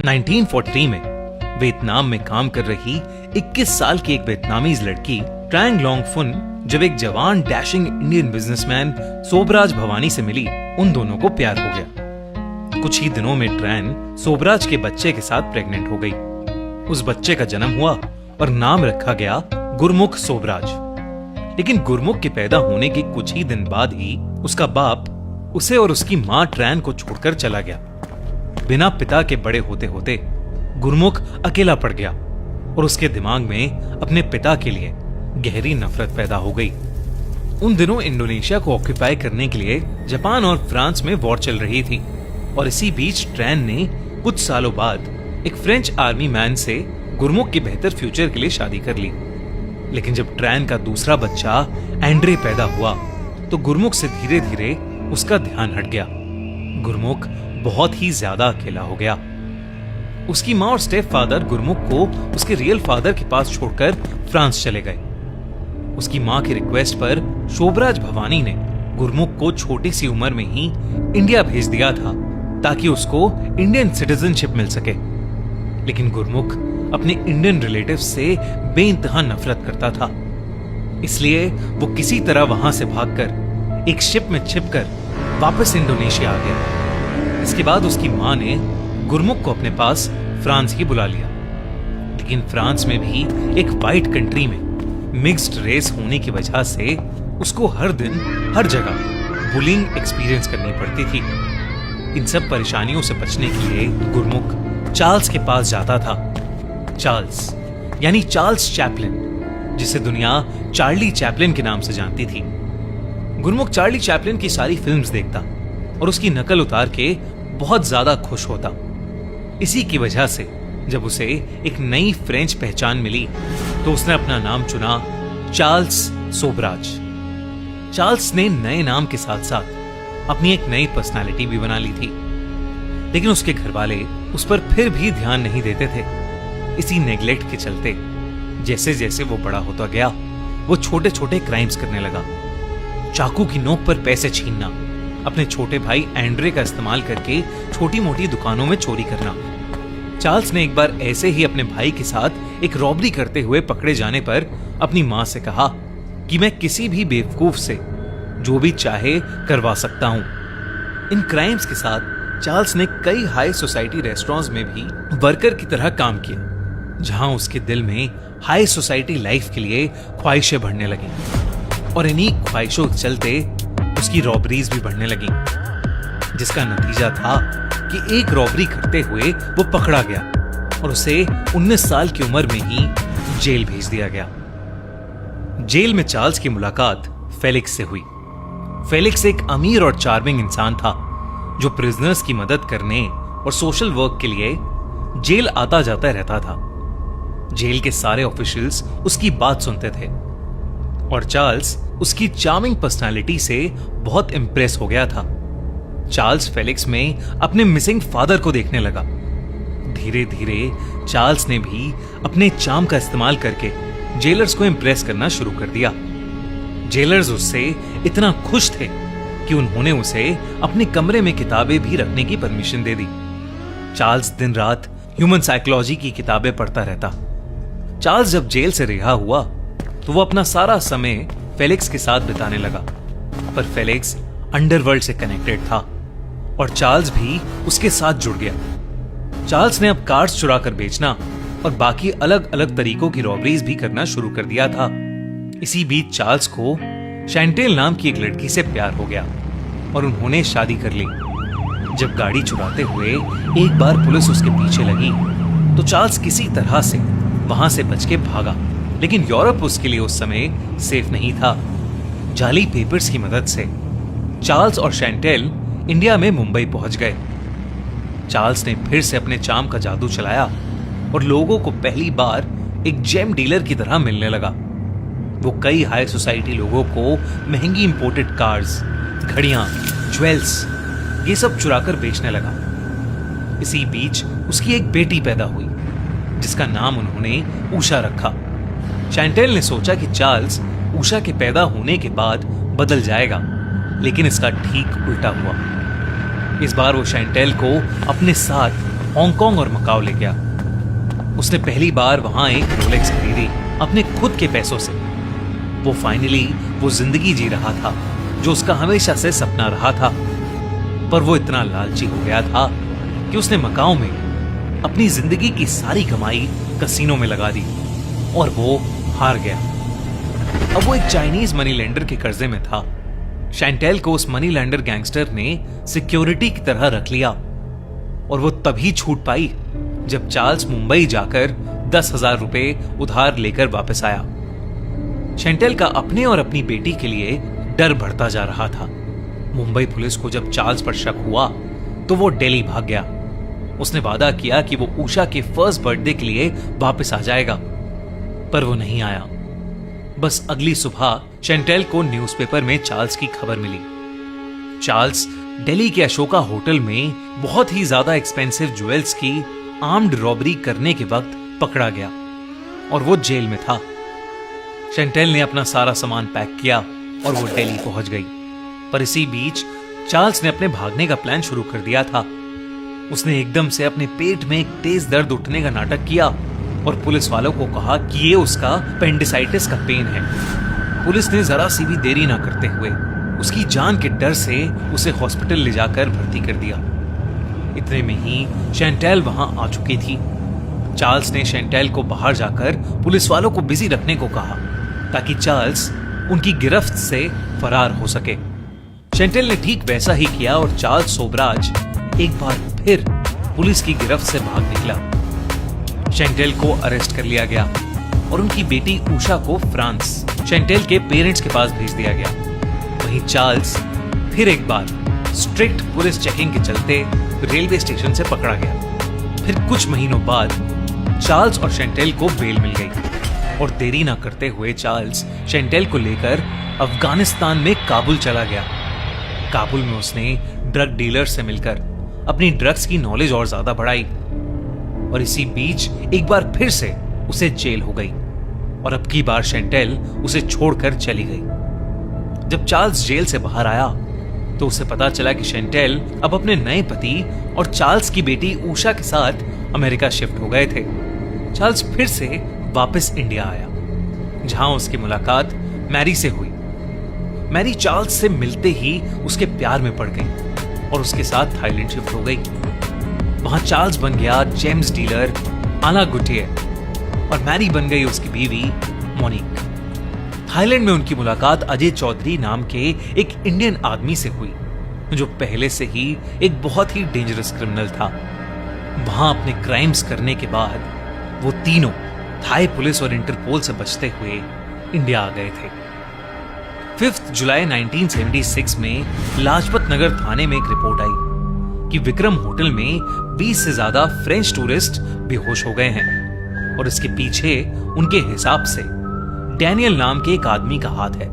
1943 में वियतनाम में काम कर रही 21 साल की एक वियतनामीज लड़की ट्रैंग लॉन्ग फुन जब एक जवान dashing Indian businessman Sobhraj Bhavani से मिली, उन दोनों को प्यार हो गया। कुछ ही दिनों में ट्रैन सोबराज के बच्चे के साथ प्रेग्नेंट हो गई। उस बच्चे का जन्म हुआ और नाम रखा गया गुरमुख सोबराज। लेकिन गुरमुख के पैदा होने के कुछ ही दिन बाद ही उसका बाप उसे और उसकी मां ट्रैन को छोड़कर चला गया। बिना पिता के बड़े होते होते गुरमुख अकेला पड़ गया और उसके दिमाग में अपने पिता के लिए गहरी नफरत पैदा हो गई। उन दिनों इंडोनेशिया को ऑक्यूपाई करने के लिए जापान और फ्रांस में वॉर चल रही थी और इसी बीच ट्रैन ने कुछ सालों बाद एक फ्रेंच आर्मी मैन से गुरमुख के बेहतर फ्यूचर के लिए शादी कर ली। लेकिन जब ट्रैन का दूसरा बच्चा एंड्रे पैदा हुआ तो गुरमुख से धीरे धीरे उसका ध्यान हट गया। गुरमुख बहुत ही ज्यादा अकेला हो गया। उसकी मां और स्टेप फादर गुरमुख को उसके रियल फादर के पास छोड़कर फ्रांस चले गए। उसकी मां की रिक्वेस्ट पर सोबराज भवानी ने गुरमुख को छोटी सी उम्र में ही इंडिया भेज दिया था ताकि उसको इंडियन सिटीजनशिप मिल सके। लेकिन गुरमुख अपने इंडियन रिलेटिव्स से बेइंतहा नफरत करता था, इसलिए वो किसी तरह वहां से भागकर एक शिप में छिपकर वापस इंडोनेशिया आ गया। इसके बाद उसकी मां ने गुरमुख को अपने पास फ्रांस ही बुला लिया। लेकिन फ्रांस में भी एक वाइट कंट्री में मिक्स्ड रेस होने की वजह से उसको हर दिन हर जगह बुलिंग एक्सपीरियंस करनी पड़ती थी। इन सब परेशानियों से बचने के लिए गुरमुख चार्ल्स के पास जाता था। चार्ल्स यानी चार्ल्स चैपलिन, जिसे दुनिया चार्ली चैपलिन के नाम से जानती थी। गुरमुख चार्ली चैपलिन की सारी फिल्म्स देखता और उसकी नकल उतार के बहुत ज्यादा खुश होता। इसी की वजह से जब उसे एक नई फ्रेंच पहचान मिली तो उसने अपना नाम चुना चार्ल्स सोबराज। चार्ल्स ने नए नाम के साथ साथ अपनी एक नई पर्सनालिटी भी बना ली थी, लेकिन उसके घर वाले उस पर फिर भी ध्यान नहीं देते थे। इसी नेग्लेक्ट के चलते जैसे जैसे वो बड़ा होता गया वो छोटे छोटे क्राइम्स करने लगा। चाकू की नोक पर पैसे छीनना, अपने छोटे भाई एंड्रे का इस्तेमाल करके छोटी मोटी दुकानों में चोरी करना। चार्ल्स ने एक बार ऐसे ही अपने भाई के साथ एक रॉबरी करते हुए पकड़े जाने पर अपनी मां से कहा कि मैं किसी भी बेवकूफ से जो भी चाहे करवा सकता हूं। इन क्राइम्स के साथ चार्ल्स ने कई हाई सोसाइटी रेस्टोरेंट्स में भी वर्कर की तरह काम किया, जहां उसके दिल में हाई सोसाइटी लाइफ के लिए ख्वाहिशें बढ़ने लगी और इन्हीं ख्वाहिशों के चलते उसकी रॉबरीज भी बढ़ने लगी, जिसका नतीजा था कि एक रॉबरी करते हुए वो पकड़ा गया और उसे 19 साल की उम्र में ही जेल भेज दिया गया। जेल में चार्ल्स की मुलाकात फेलिक्स से हुई। फेलिक्स एक अमीर और चार्मिंग इंसान था जो प्रिजनर्स की मदद करने और सोशल वर्क के लिए जेल आता जाता रहता था। जेल के सारे ऑफिशियल्स उसकी बात सुनते थे और चार्ल्स उसकी चार्मिंग पर्सनालिटी से बहुत इंप्रेस हो गया था। चार्ल्स फेलिक्स में अपने मिसिंग फादर को देखने लगा। धीरे धीरे चार्ल्स ने भी अपने चार्म का इस्तेमाल करके जेलर्स को इंप्रेस करना शुरू कर दिया। जेलर्स उससे इतना खुश थे कि उन्होंने उसे अपने कमरे में किताबें भी रखने की परमिशन दे दी। चार्ल्स दिन रात ह्यूमन साइकोलॉजी की किताबें पढ़ता रहता। चार्ल्स जब जेल से रिहा हुआ तो वो अपना सारा समय फेलिक्स के साथ बिताने लगा, पर फेलिक्स अंडरवर्ल्ड से कनेक्टेड था और चार्ल्स भी उसके साथ जुड़ गया। चार्ल्स ने अब कार्स चुरा कर बेचना और बाकी अलग अलग तरीकों की रॉबरीज भी करना शुरू कर दिया था। इसी बीच चार्ल्स को शैंटेल नाम की एक लड़की से प्यार हो गया और उन्होंने शादी कर ली। जब गाड़ी चुराते हुए एक बार पुलिस उसके पीछे लगी तो चार्ल्स किसी तरह से वहां से बच के भागा, लेकिन यूरोप उसके लिए उस समय सेफ नहीं था। जाली पेपर्स की मदद से चार्ल्स और शैंटेल इंडिया में मुंबई पहुंच गए। चार्ल्स ने फिर से अपने चार्म का जादू चलाया और लोगों को पहली बार एक जेम डीलर की तरह मिलने लगा। वो कई हाई सोसाइटी लोगों को महंगी इंपोर्टेड कार्स, घड़ियां, ज्वेल्स ये सब चुराकर बेचने लगा। इसी बीच उसकी एक बेटी पैदा हुई जिसका नाम उन्होंने उषा रखा। शैंटेल ने सोचा कि चार्ल्स उषा के पैदा होने के बाद बदल जाएगा, लेकिन इसका ठीक उल्टा हुआ। इस बार वो शैंटेल को अपने साथ हांगकांग और मकाओ ले गया। उसने पहली बार वहां एक रोलेक्स खरीदी अपने खुद के पैसों से। वो फाइनली वो जिंदगी जी रहा था जो उसका हमेशा से सपना रहा था। पर वो इतना लालची हो गया था कि उसने मकाओ में अपनी जिंदगी की सारी कमाई कसीनो में लगा दी और वो हार गया। अब वो एक चाइनीज मनी लेंडर के कर्जे में था। शैंटेल को उस मनी लेंडर गैंगस्टर ने सिक्योरिटी की तरह रख लिया और वो तभी छूट पाई जब चार्ल्स मुंबई जाकर 10,000 रुपए उधार लेकर वापस आया। शैंटेल का अपने और अपनी बेटी के लिए डर बढ़ता जा रहा था। मुंबई पुलिस को जब चार्ल्स पर शक हुआ तो वो दिल्ली भाग गया। उसने वादा किया कि वो उषा के फर्स्ट बर्थडे के लिए वापस आ जाएगा, पर वो नहीं आया। बस अगली सुबह शैंटेल को न्यूज़पेपर में चार्ल्स की खबर मिली। चार्ल्स दिल्ली के अशोका होटल में बहुत ही ज्यादा एक्सपेंसिव ज्वेल्स की आर्म्ड रॉबरी करने के वक्त पकड़ा गया और वो जेल में था। शैंटेल ने अपना सारा सामान पैक किया और वो दिल्ली पहुंच गई। पर इसी बीच चार्ल्स ने अपने भागने का प्लान शुरू कर दिया था। उसने एकदम से अपने पेट में एक तेज दर्द उठने का नाटक किया और पुलिस वालों को कहा कि ये उसका पेंडिसाइटिस का पेन है। पुलिस ने जरा सी भी देरी ना करते हुए उसकी जान के डर से उसे हॉस्पिटल ले जाकर भर्ती कर दिया। इतने में ही शैंटेल वहां आ चुकी थी। चार्ल्स ने शैंटेल को बाहर जाकर पुलिस वालों को बिजी रखने को कहा ताकि चार्ल्स उनकी गिरफ्त से फरार हो सके। शैंटेल ने ठीक वैसा ही किया और चार्ल्स सोबराज एक बार फिर पुलिस की गिरफ्त से भाग निकला। शैंटेल को अरेस्ट कर लिया गया और उनकी बेटी उषा को फ्रांस शैंटेल के पेरेंट्स के पास भेज दिया गया। वहीं चार्ल्स फिर एक बार स्ट्रिक्ट पुलिस चेकिंग के चलते रेलवे स्टेशन से पकड़ा गया। फिर कुछ महीनों बाद चार्ल्स और शैंटेल को बेल मिल गई और देरी ना करते हुए चार्ल्स शैंटेल को लेकर अफगानिस्तान में काबुल चला गया। काबुल में उसने ड्रग डीलर से मिलकर अपनी ड्रग्स की नॉलेज और ज्यादा बढ़ाई और इसी बीच एक बार फिर से उसे जेल हो गई और अब की बार शैंटेल उसे छोड़कर चली गई। जब चार्ल्स जेल से बाहर आया तो उसे पता चला कि शैंटेल अब अपने नए पति और चार्ल्स की बेटी उषा के साथ अमेरिका शिफ्ट हो गए थे। चार्ल्स फिर से वापस इंडिया आया जहां उसकी मुलाकात मैरी से हुई। मैरी चार्ल्स से मिलते ही उसके प्यार में पड़ गई और उसके साथ थाईलैंड शिफ्ट हो गई। वहां चार्ल्स बन गया जेम्स डीलर आना गुटियर और मैरी बन गई उसकी बीवी मोनिक। थाईलैंड में उनकी मुलाकात अजय चौधरी नाम के एक इंडियन आदमी से हुई जो पहले से ही एक बहुत ही डेंजरस क्रिमिनल था। वहां अपने क्राइम्स करने के बाद वो तीनों थाई पुलिस और इंटरपोल से बचते हुए इंडिया आ गए थे। 5 जुलाई 1976 में लाजपत नगर थाने में एक रिपोर्ट आई कि विक्रम होटल में 20 से ज्यादा फ्रेंच टूरिस्ट बेहोश हो गए हैं और इसके पीछे उनके हिसाब से डैनियल नाम के एक आदमी का हाथ है।